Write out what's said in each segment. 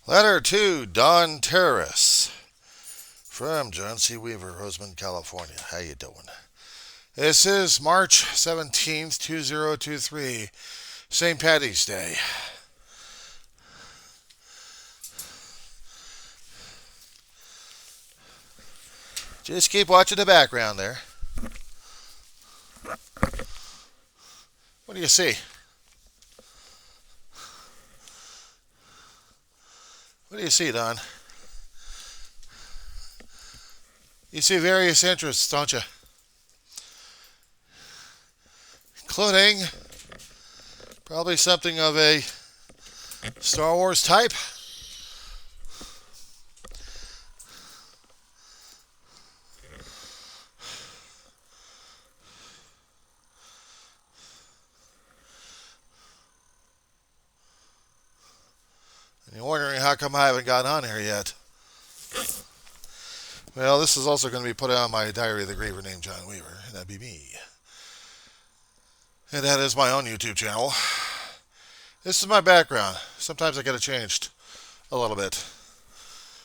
Letter to Don Terris from John C. Weaver, Roseman, California. How you doing? This is March 17th, 2023, St. Patty's Day. Just keep watching the background there. What do you see? What do you see, Don? You see various interests, don't you? Including probably something of a Star Wars type. And you're wondering how come I haven't gotten on here yet. Well, this is also going to be put on my Diary of the Griever named John Weaver, and that'd be me. And that is my own YouTube channel. This is my background. Sometimes I get it changed a little bit.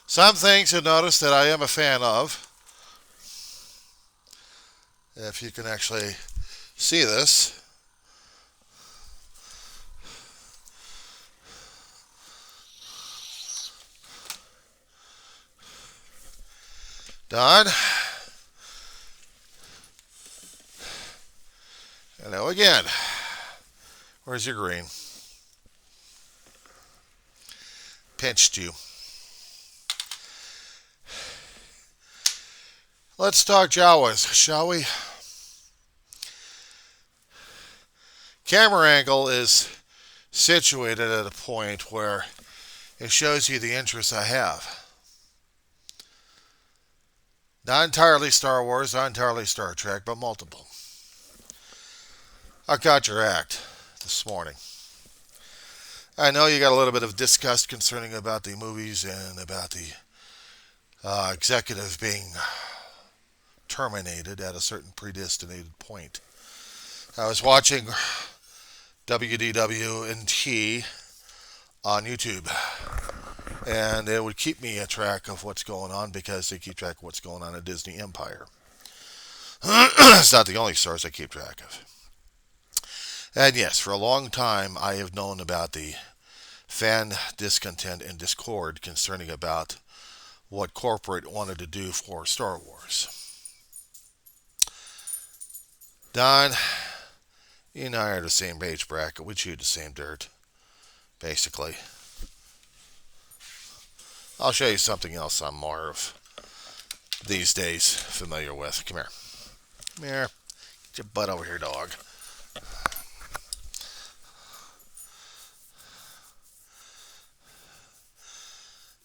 Some things you'll notice that I am a fan of. If you can actually see this. Don. Hello again. Where's your green? Pinched you. Let's talk Jawas, shall we? Camera angle is situated at a point where it shows you the interests I have. Not entirely Star Wars, not entirely Star Trek, but multiple. I caught your act this morning. I know you got a little bit of disgust concerning about the movies and about the executive being terminated at a certain predestinated point. I was watching WDW&T on YouTube, and it would keep me a track of what's going on because they keep track of what's going on at Disney Empire. It's not the only source I keep track of. And yes, for a long time I have known about the fan discontent and discord concerning about what corporate wanted to do for Star Wars. Don, you and I are the same age bracket. We chew the same dirt, basically. I'll show you something else I'm more of these days familiar with. Come here. Come here. Get your butt over here, dog.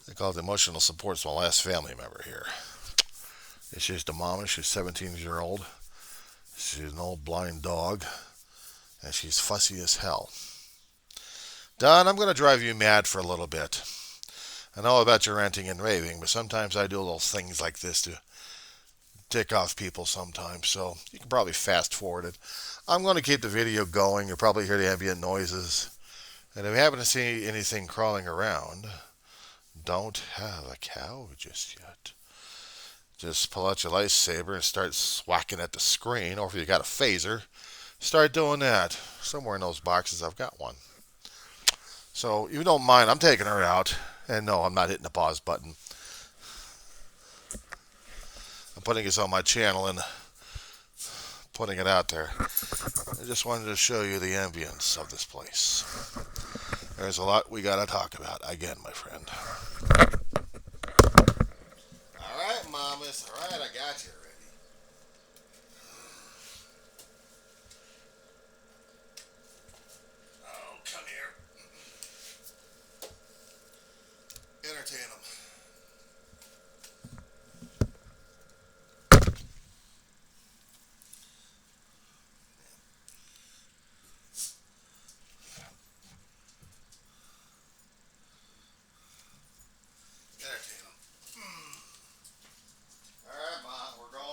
They call it emotional support. It's my last family member here. She's the mama. She's 17-year-old. She's an old blind dog. And she's fussy as hell. Don, I'm going to drive you mad for a little bit. I know about your ranting and raving, but sometimes I do little things like this to tick off people sometimes. So you can probably fast forward it. I'm going to keep the video going. You'll probably hear the ambient noises. And if you happen to see anything crawling around, don't have a cow just yet. Just pull out your lightsaber and start swacking at the screen, or if you got a phaser, start doing that. Somewhere in those boxes I've got one. So you don't mind, I'm taking her out. And no, I'm not hitting the pause button. I'm putting this on my channel and putting it out there. I just wanted to show you the ambience of this place. There's a lot we gotta talk about again, my friend. Alright, mamas. Alright, I got you ready. Oh, come here. Entertain them. Entertain them. Alright, Ma, we're going.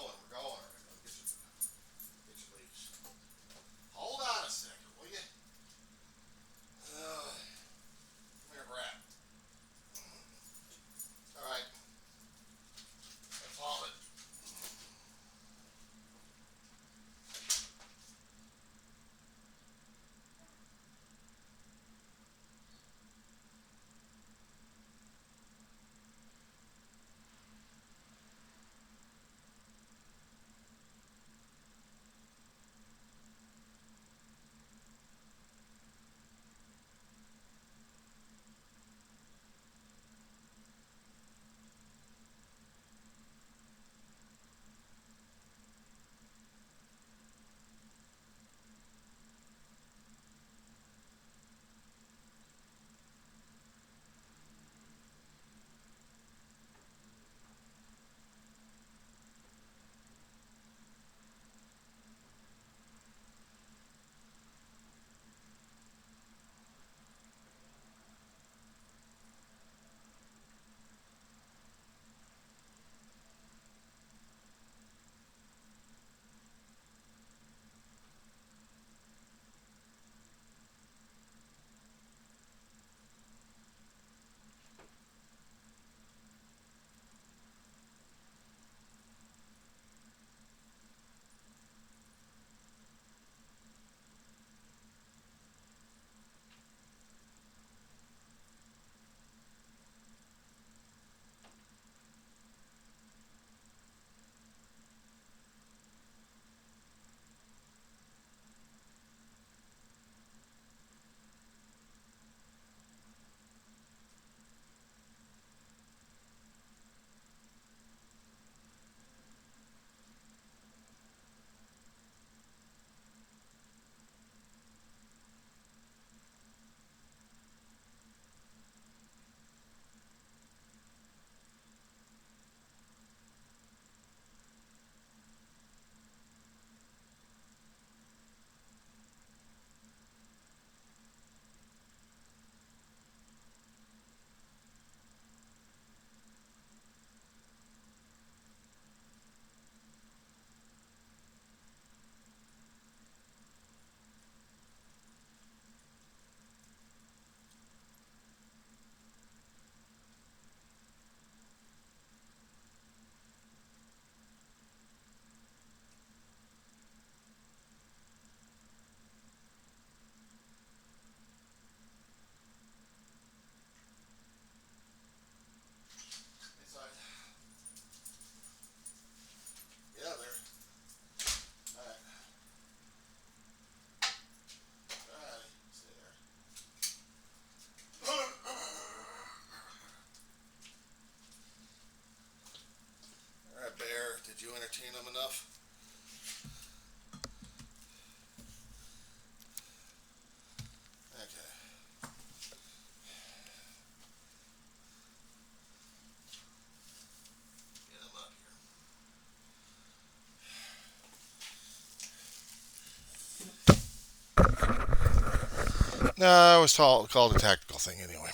No, it was called a tactical thing anyway.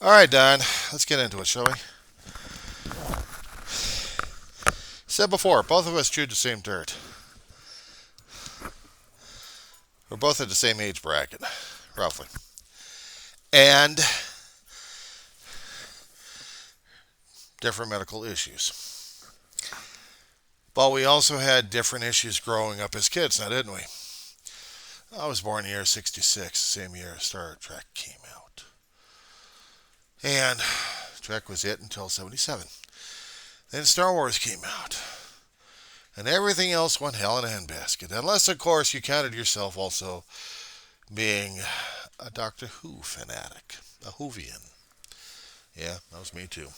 All right, Don, let's get into it, shall we? Said before, both of us chewed the same dirt. We're both at the same age bracket, roughly. And different medical issues. But we also had different issues growing up as kids, now didn't we? I was born in the year 66, the same year Star Trek came out. And Trek was it until 77. Then Star Wars came out. And everything else went hell in a handbasket. Unless, of course, you counted yourself also being a Doctor Who fanatic. A Whovian. Yeah, that was me too.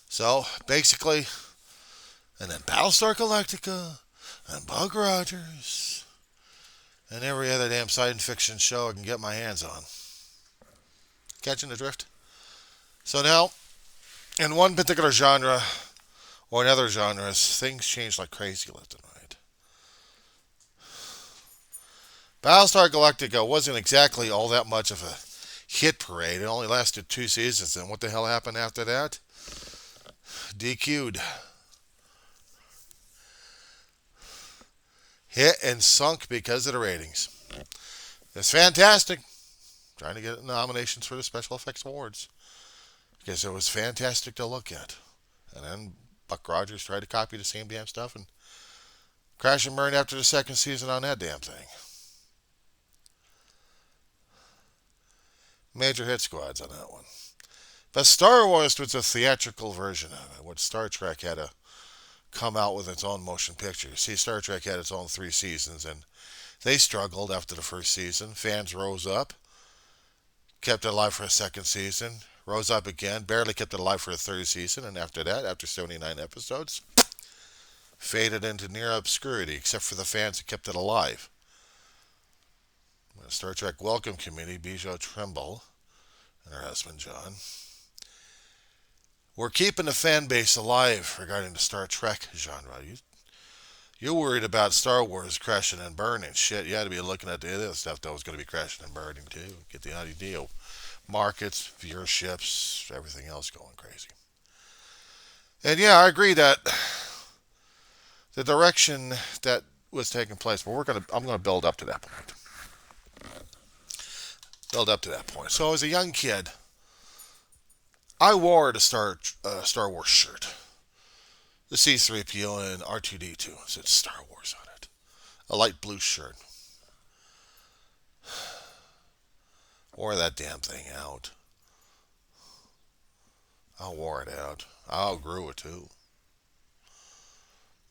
So, basically, and then Battlestar Galactica, and Buck Rogers, and every other damn science fiction show I can get my hands on. Catching the drift? So now, in one particular genre, or in other genres, things change like crazy left and right. Battlestar Galactica wasn't exactly all that much of a hit parade. It only lasted 2 seasons, and what the hell happened after that? DQ'd. Hit and sunk because of the ratings. It's fantastic. Trying to get nominations for the Special Effects Awards. Because it was fantastic to look at. And then Buck Rogers tried to copy the same damn stuff and crash and burn after the second season on that damn thing. Major hit squads on that one. But Star Wars was a theatrical version of it. What Star Trek had to come out with its own motion picture. See, Star Trek had its own 3 seasons, and they struggled after the first season. Fans rose up, kept it alive for a second season, rose up again, barely kept it alive for a third season, and after that, after 79 episodes, faded into near obscurity, except for the fans who kept it alive. The Star Trek Welcome Committee, Bijou Trimble and her husband John, we're keeping the fan base alive regarding the Star Trek genre. You're worried about Star Wars crashing and burning. Shit, you had to be looking at the other stuff that was going to be crashing and burning too. Get the idea. Markets, viewerships, everything else going crazy. And yeah, I agree that the direction that was taking place, but I'm going to build up to that point. So as a young kid, I wore the Star Wars shirt. The C-3PO and R2-D2. It said Star Wars on it. A light blue shirt. Wore that damn thing out. I wore it out. I outgrew it too.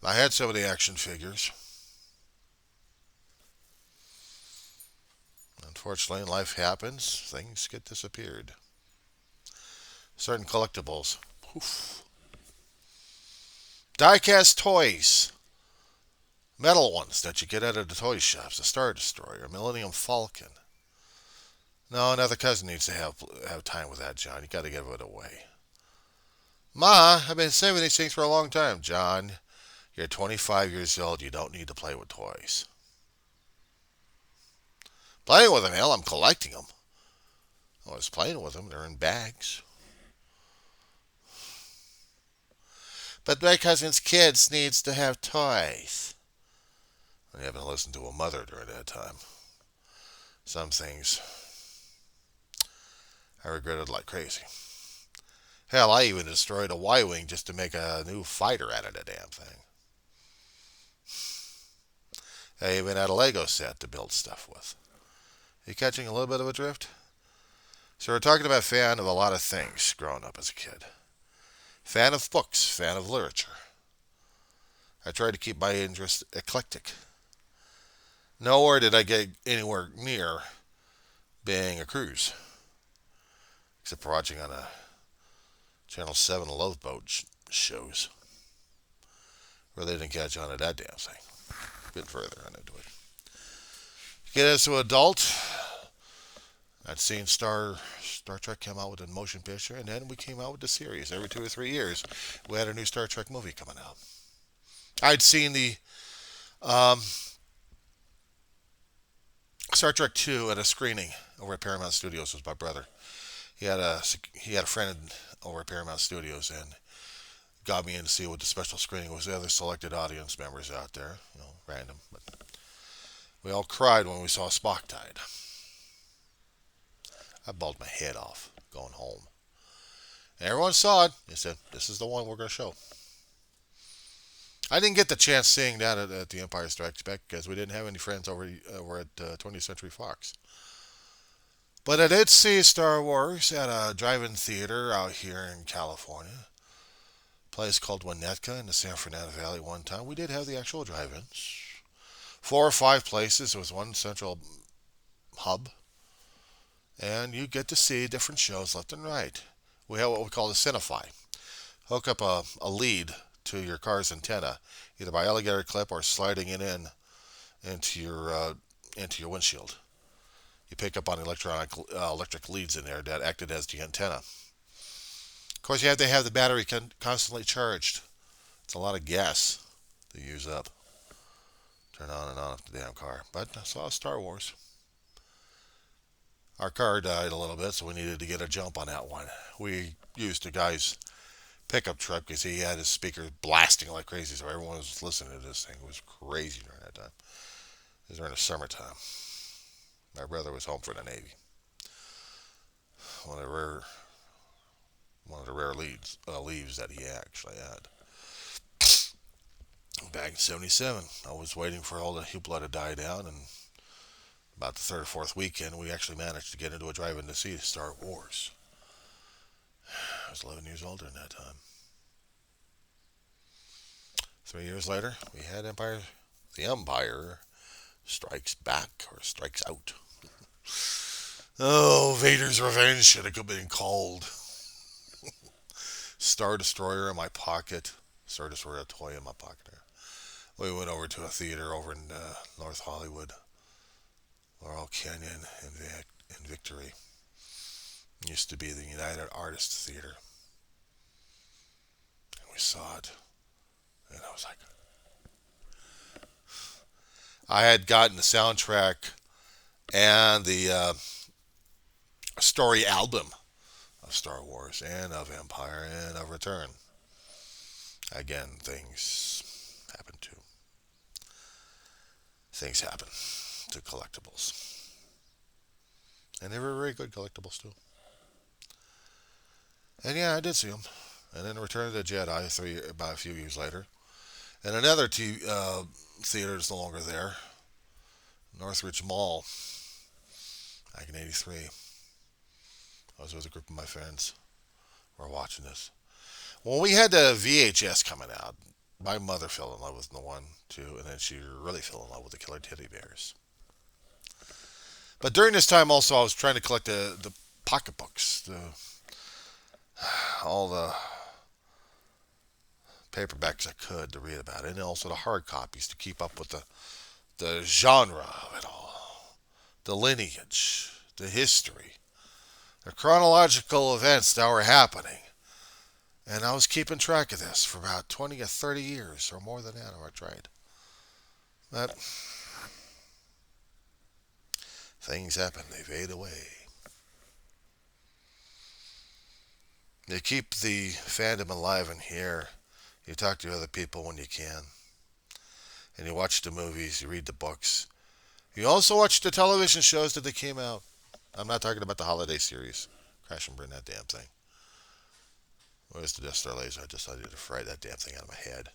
I had some of the action figures. Unfortunately, life happens. Things get disappeared. Certain collectibles. Poof. Die-cast toys. Metal ones that you get out of the toy shops. The Star Destroyer. Millennium Falcon. No, another cousin needs to have time with that, John. You got to give it away. Ma, I've been saving these things for a long time. John, you're 25 years old. You don't need to play with toys. Playing with them, hell, I'm collecting them. I was playing with them. They're in bags. But my cousin's kids needs to have toys. I haven't listened to a mother during that time. Some things I regretted like crazy. Hell, I even destroyed a Y-Wing just to make a new fighter out of the damn thing. I even had a Lego set to build stuff with. You catching a little bit of a drift? So we're talking about fan of a lot of things growing up as a kid. Fan of books, fan of literature. I tried to keep my interest eclectic. Nowhere did I get anywhere near being a cruise. Except for watching on a Channel 7 Love Boat shows. Really didn't catch on to that damn thing. A bit further on into it. Get as an adult, I'd seen Star Trek come out with a motion picture, and then we came out with the series. Every 2 or 3 years, we had a new Star Trek movie coming out. I'd seen the Star Trek 2 at a screening over at Paramount Studios with my brother. He had a friend over at Paramount Studios and got me in to see what the special screening was. The other selected audience members out there, random. But we all cried when we saw Spock died. I bawled my head off going home. And everyone saw it. They said, "This is the one we're going to show." I didn't get the chance seeing that at the Empire Strikes Back because we didn't have any friends over at 20th Century Fox. But I did see Star Wars at a drive-in theater out here in California. A place called Winnetka in the San Fernando Valley one time. We did have the actual drive-ins. 4 or 5 places. There was one central hub. And you get to see different shows left and right. We have what we call the Cinefy. Hook up a lead to your car's antenna, either by alligator clip or sliding it in into your windshield. You pick up on electric leads in there that acted as the antenna. Of course, you have to have the battery constantly charged. It's a lot of gas to use up. Turn on and off the damn car. But I saw Star Wars. Our car died a little bit, so we needed to get a jump on that one. We used a guy's pickup truck because he had his speakers blasting like crazy, so everyone was listening to this thing. It was crazy during that time. It was during the summertime. My brother was home for the Navy. One of the rare leaves that he actually had. Back in '77, I was waiting for all the hoopla to die down, and about the third or fourth weekend, we actually managed to get into a drive-in to see Star Wars. I was 11 years old during that time. 3 years later, we had The Empire Strikes Back, or Strikes Out. Oh, Vader's Revenge should have been called. Star Destroyer in my pocket. Star Destroyer toy in my pocket there. We went over to a theater over in North Hollywood. Laurel Canyon and Victory. It used to be the United Artists Theater. And we saw it. And I was like, I had gotten the soundtrack and the story album of Star Wars and of Empire and of Return. Again, things happen too. Things happen to collectibles. And they were very good collectibles too. And yeah, I did see them. And then Return of the Jedi about a few years later. And another theater is no longer there. Northridge Mall. Back in '83. I was with a group of my friends. We were watching this. When we had the VHS coming out, my mother fell in love with the 1, 2, and then she really fell in love with the Killer Teddy Bears. But during this time also, I was trying to collect the pocketbooks, all the paperbacks I could to read about it, and also the hard copies to keep up with the genre of it all, the lineage, the history, the chronological events that were happening. And I was keeping track of this for about 20 or 30 years, or more than that, I tried. But things happen, they fade away. You keep the fandom alive in here. You talk to other people when you can. And you watch the movies, you read the books. You also watch the television shows that they came out. I'm not talking about the holiday series. Crash and burn that damn thing. Where's the Death Star laser? I decided to fry that damn thing out of my head.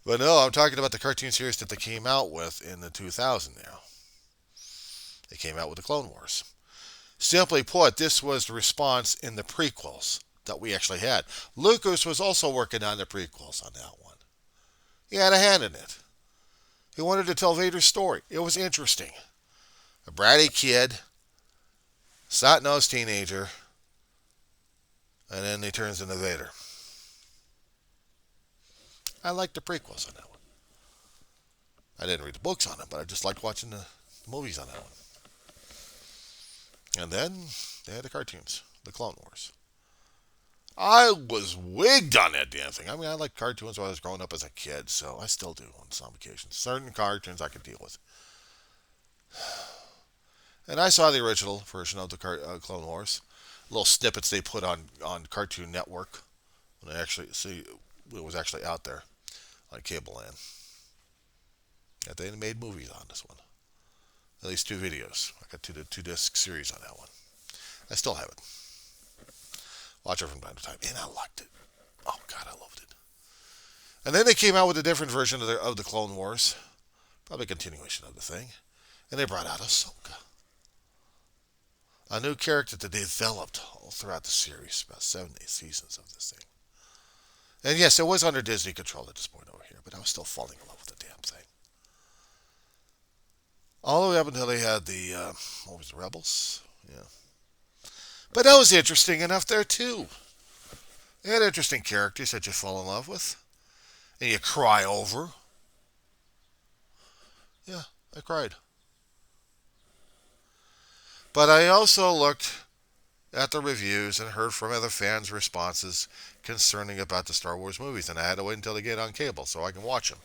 But no, I'm talking about the cartoon series that they came out with in the 2000 now. They came out with the Clone Wars. Simply put, this was the response in the prequels that we actually had. Lucas was also working on the prequels on that one. He had a hand in it. He wanted to tell Vader's story. It was interesting. A bratty kid, snot-nosed teenager, and then he turns into Vader. I liked the prequels on that one. I didn't read the books on it, but I just liked watching the movies on that one. And then they had the cartoons, the Clone Wars. I was wigged on that damn thing. I mean, I liked cartoons when I was growing up as a kid, so I still do on some occasions. Certain cartoons I could deal with. And I saw the original version of the Clone Wars. Little snippets they put on Cartoon Network when I actually see it was actually out there on Cable Land. Yeah, they made movies on this one. At least 2 videos. I got two disc series on that one. I still have it. Watch it from time to time, and I liked it. Oh God, I loved it. And then they came out with a different version of the Clone Wars, probably a continuation of the thing, and they brought out Ahsoka, a new character that they developed all throughout the series, about 7, 8 seasons of this thing. And yes, it was under Disney control at this point over here, but I was still falling in love with the damn thing. All the way up until they had the what was it, Rebels? Yeah. But that was interesting enough there too. They had interesting characters that you fall in love with. And you cry over. Yeah, I cried. But I also looked at the reviews and heard from other fans' responses concerning about the Star Wars movies. And I had to wait until they get on cable so I can watch them.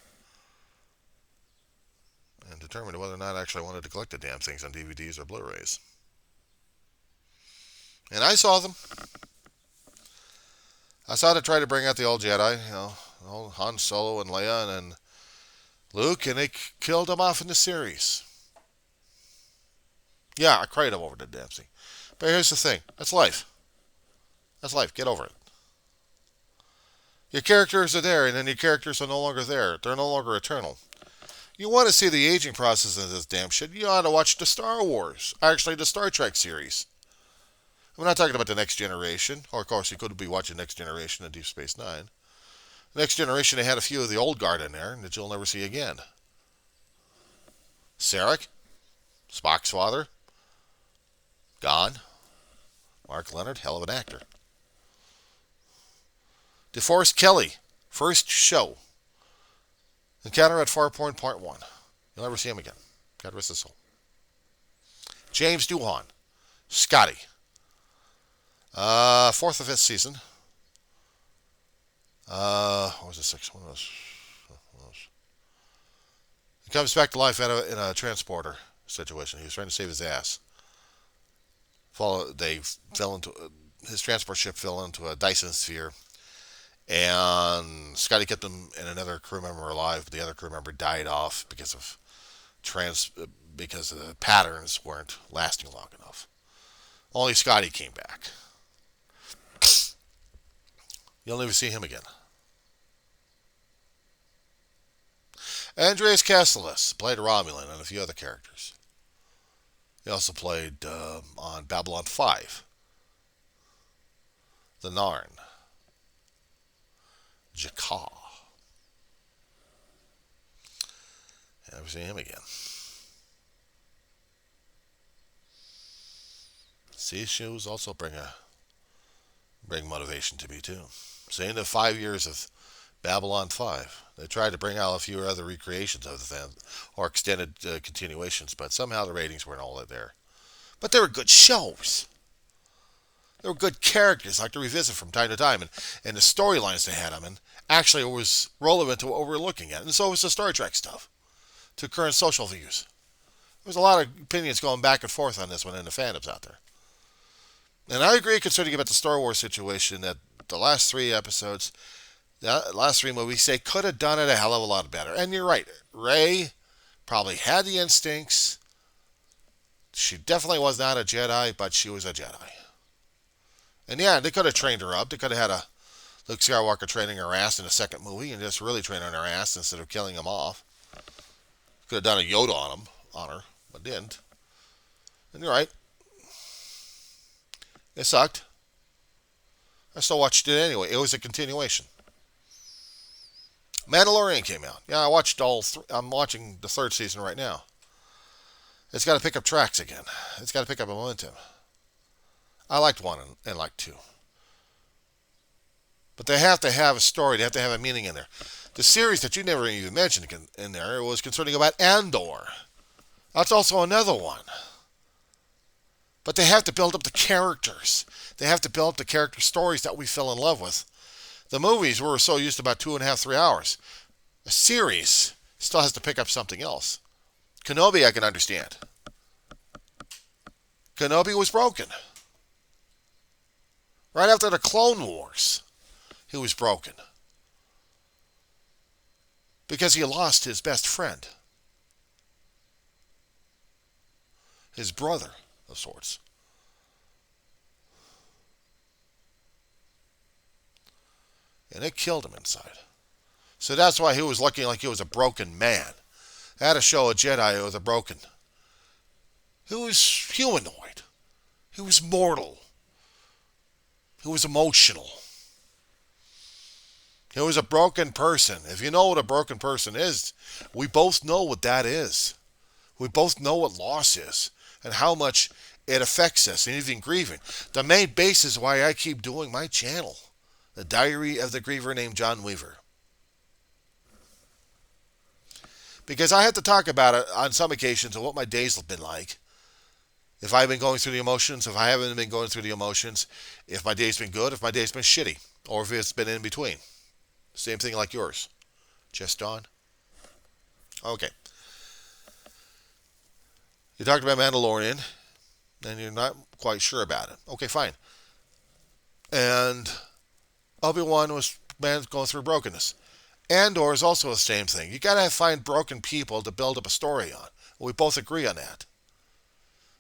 And determine whether or not I actually wanted to collect the damn things on DVDs or Blu-rays. And I saw them. I saw to try to bring out the old Jedi, old Han Solo and Leia and Luke, and they killed them off in the series. Yeah, I cried over the damn thing. But here's the thing. That's life. That's life. Get over it. Your characters are there, and then your characters are no longer there. They're no longer eternal. You want to see the aging process of this damn shit, you ought to watch the Star Wars. Actually, the Star Trek series. I'm not talking about the Next Generation. Or, of course, you could be watching Next Generation and Deep Space Nine. Next Generation, they had a few of the old guard in there that you'll never see again. Sarek, Spock's father, gone. Mark Leonard, hell of an actor. DeForest Kelly, first show. Encounter at Farpoint Part 1. You'll never see him again. God rest his soul. James Doohan, Scotty. 4th or 5th season. What was the 6th one? He comes back to life in a transporter situation. He was trying to save his ass. His transport ship fell into a Dyson sphere, and Scotty kept him and another crew member alive, but the other crew member died off because the patterns weren't lasting long enough. Only Scotty came back. You'll never see him again. Andreas Kastelis played Romulan and a few other characters. He also played on Babylon 5, The Narn, Jakar. Never see him again. See, shows also bring motivation to me too. Seeing the 5 years of Babylon 5. They tried to bring out a few other recreations of the thing, or extended continuations, but somehow the ratings weren't all there. But they were good shows. They were good characters, like to revisit from time to time, and the storylines they had them in actually was relevant to what we're looking at. And so was the Star Trek stuff, to current social views. There was a lot of opinions going back and forth on this one in the fandoms out there. And I agree concerning about the Star Wars situation that the last 3 episodes, the last 3 movies, they could have done it a hell of a lot better. And you're right. Rey probably had the instincts. She definitely was not a Jedi, but she was a Jedi. And yeah, they could have trained her up. They could have had a Luke Skywalker training her ass in the second movie and just really training her ass instead of killing him off. Could have done a Yoda on her, but didn't. And you're right. It sucked. I still watched it anyway. It was a continuation. Mandalorian came out. Yeah, I watched I'm watching the 3rd season right now. It's got to pick up tracks again. It's got to pick up momentum. I liked 1 and liked 2. But they have to have a story. They have to have a meaning in there. The series that you never even mentioned in there was concerning about Andor. That's also another one. But they have to build up the characters. They have to build up the character stories that we fell in love with. The movies were so used to about 2.5, 3 hours. A series still has to pick up something else. Kenobi, I can understand. Kenobi was broken. Right after the Clone Wars, he was broken. Because he lost his best friend. His brother, of sorts. And it killed him inside. So that's why he was looking like he was a broken man. They had to show a Jedi who was a broken. He was humanoid. He was mortal. He was emotional. He was a broken person. If you know what a broken person is, we both know what that is. We both know what loss is and how much it affects us, and even grieving. The main basis why I keep doing my channel, The Diary of the Griever named John Weaver. Because I have to talk about it on some occasions of what my days have been like. If I've been going through the emotions, if I haven't been going through the emotions, if my day's been good, if my day's been shitty, or if it's been in between. Same thing like yours. Just on. Okay. You talked about Mandalorian, and you're not quite sure about it. Okay, fine. And Obi-Wan was going through brokenness. Andor is also the same thing. You got to find broken people to build up a story on. We both agree on that.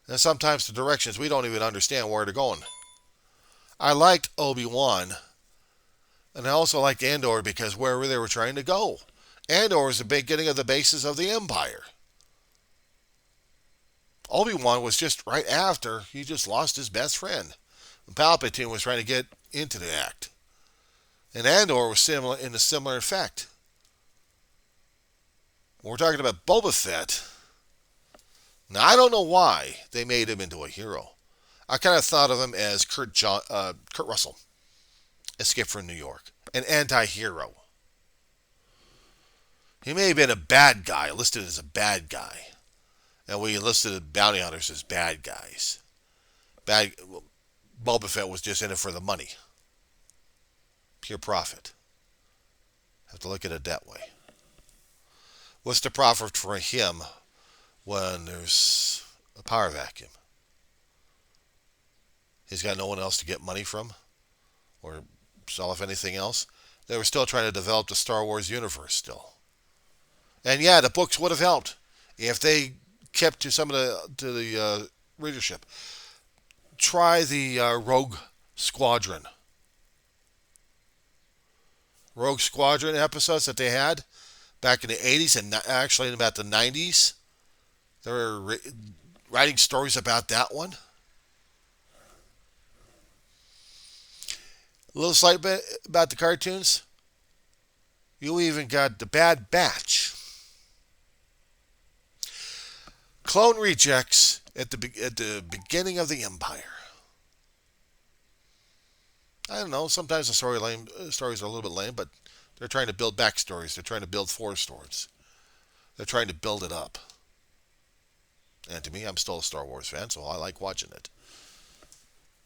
And sometimes the directions, we don't even understand where they're going. I liked Obi-Wan, and I also liked Andor because where they were trying to go. Andor is the beginning of the basis of the Empire. Obi-Wan was just right after he just lost his best friend. And Palpatine was trying to get into the act. And Andor was similar in a similar effect. When we're talking about Boba Fett, now I don't know why they made him into a hero. I kind of thought of him as Kurt Russell, Escape from New York, an anti-hero. He may have been a bad guy, listed as a bad guy. And we enlisted bounty hunters as bad guys. Boba Fett was just in it for the money. Pure profit. Have to look at it that way. What's the profit for him when there's a power vacuum? He's got no one else to get money from or sell off anything else. They were still trying to develop the Star Wars universe still. And yeah, the books would have helped if they kept to some of the readership. Try the Rogue Squadron. Rogue Squadron episodes that they had back in the 80s and actually in about the 90s. They were writing stories about that one. A little slight bit about the cartoons. You even got the Bad Batch. Clone rejects at the beginning of the Empire. I don't know. Sometimes the stories are a little bit lame, but they're trying to build backstories. They're trying to build forestories. They're trying to build it up. And to me, I'm still a Star Wars fan, so I like watching it.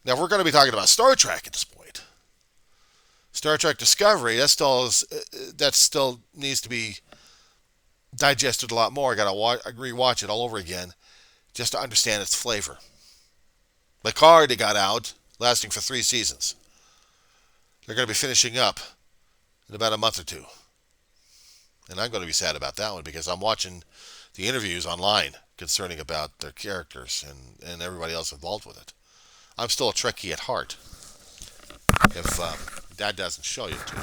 Now, if we're going to be talking about Star Trek at this point, Star Trek Discovery, that still needs to be digested a lot more. I got to rewatch it all over again just to understand its flavor. Picard, they got out, lasting for 3 seasons. They're going to be finishing up in about a month or two. And I'm going to be sad about that one because I'm watching the interviews online concerning about their characters and everybody else involved with it. I'm still a Trekkie at heart. If that doesn't show you to you.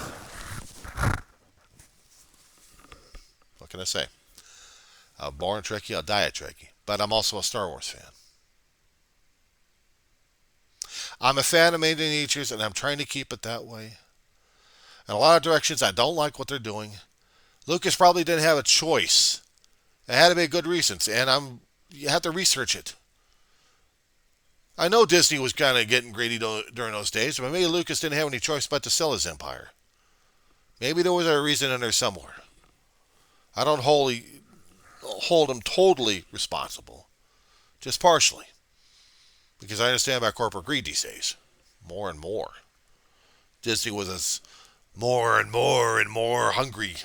What can I say? I'm born a Trekkie, I'll die a Trekkie. But I'm also a Star Wars fan. I'm a fan of Made in Natures, and I'm trying to keep it that way. In a lot of directions, I don't like what they're doing. Lucas probably didn't have a choice. It had to be good reasons, and you have to research it. I know Disney was kind of getting greedy during those days, but maybe Lucas didn't have any choice but to sell his empire. Maybe there was a reason in there somewhere. I don't hold him totally responsible, just partially, because I understand about corporate greed these days, more and more. Disney was us more and more and more hungry,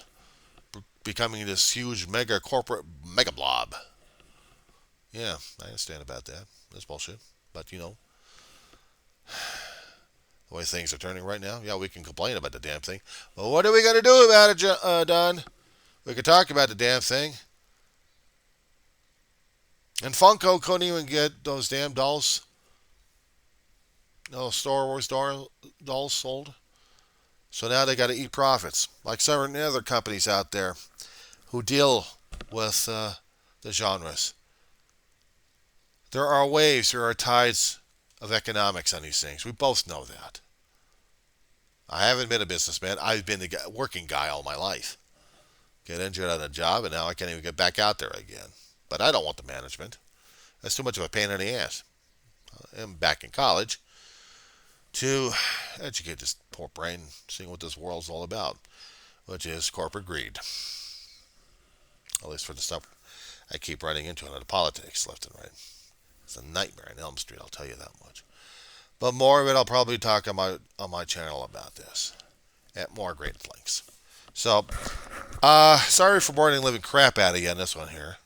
becoming this huge mega corporate mega blob. Yeah, I understand about that. That's bullshit. But, the way things are turning right now, yeah, we can complain about the damn thing. But what are we going to do about it, Don? We could talk about the damn thing. And Funko couldn't even get those damn dolls, those Star Wars dolls sold. So now they got to eat profits, like certain other companies out there who deal with the genres. There are waves, there are tides of economics on these things. We both know that. I haven't been a businessman. I've been a working guy all my life. Get injured on a job, and now I can't even get back out there again. But I don't want the management. That's too much of a pain in the ass. I'm back in college to educate this poor brain, seeing what this world's all about, which is corporate greed. At least for the stuff I keep running into in the politics left and right. It's a nightmare in Elm Street, I'll tell you that much. But more of it, I'll probably talk on my channel about this at more great lengths. So, sorry for boring and living crap out of you on this one here.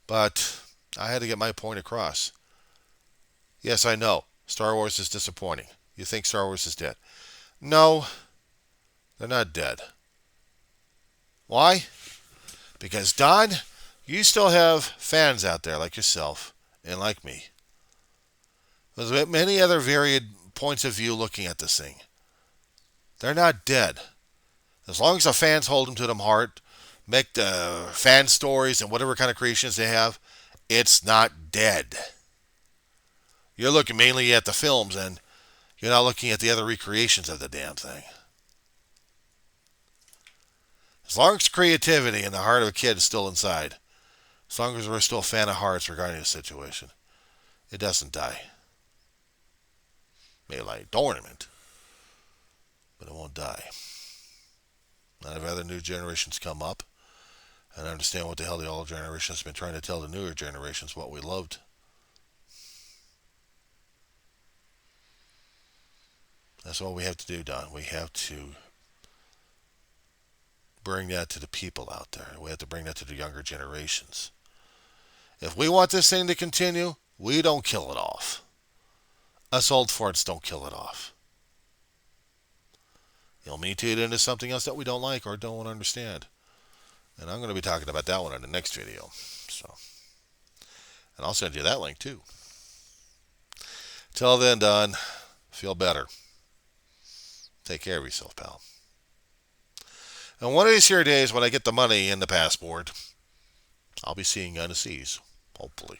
But I had to get my point across. Yes, I know. Star Wars is disappointing. You think Star Wars is dead. No, they're not dead. Why? Because, Don, you still have fans out there like yourself and like me. There's many other varied points of view looking at this thing. They're not dead. As long as the fans hold them to them heart, make the fan stories and whatever kind of creations they have, it's not dead. You're looking mainly at the films and you're not looking at the other recreations of the damn thing. As long as creativity in the heart of a kid is still inside, as long as we're still a fan of hearts regarding the situation, it doesn't die. Maybe like dormant, but it won't die. Not if other new generations come up and understand what the hell the old generation has been trying to tell the newer generations what we loved. That's what we have to do, Don. We have to bring that to the people out there. We have to bring that to the younger generations. If we want this thing to continue, we don't kill it off. Us old farts don't kill it off. You'll mutate it into something else that we don't like or don't understand. And I'm going to be talking about that one in the next video. So, and I'll send you that link too. Till then, Don, feel better. Take care of yourself, pal. And one of these here days when I get the money and the passport, I'll be seeing you on the seas, hopefully.